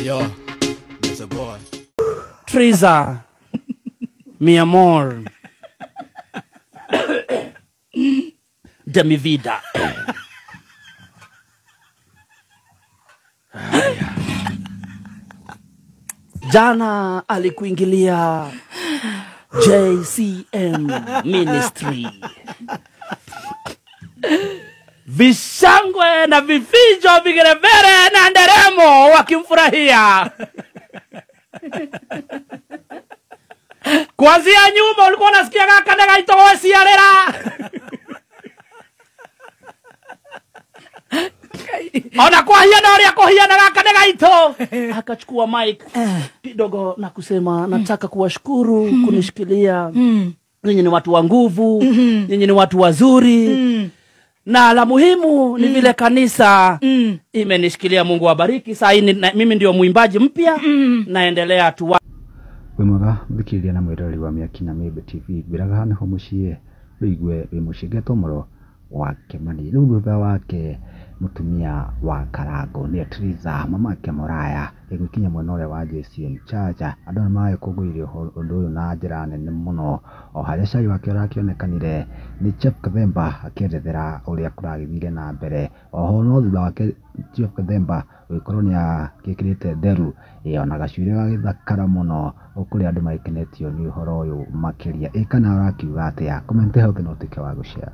Yo, that's a boy. Triza, mi amor, de mi vida. Jana alikuingilia JCM Ministry. Vishangwe na vifijo vigerebere na nderemo wakimfurahia. Kuanzia nyuma ulikuwa unasikia kakadega itogosi yarera. Ona kwa hiana oria kwa hiana kakadega ito. Akachukua mic kidogo na kusema nataka kuwashukuru kunishikilia. Nyinyi ni watu wa nguvu, nyinyi ni watu wazuri. Na la muhimu ni vile kanisa imenishikilia. Mungu wabariki. Sasa mimi ndio muimbaji mpya naendelea tu. Wemwaga mbikiria na mwirori wa Miaki na Mebe TV biraga hane ho muciye wigwe wimushige tomoro wake mani rugutha wake mutumia wa Karango ni Triza mamake Moraya egukinya mwena ore wa JCM Chacha andu namaye kugwire undu uyu na njira nene muno o haria cai wake urakionekanire ni Chief Kathemba akierethera uria kuragithire na mbere oho no thutha wake Chief Kathemba wikorwo ni akikirite nderu ona gacuire gagithakara muno ukuri andu maikenetio ni uhoro uyu makiria ikana arakiuga atia comment hau kinotike wa gushare.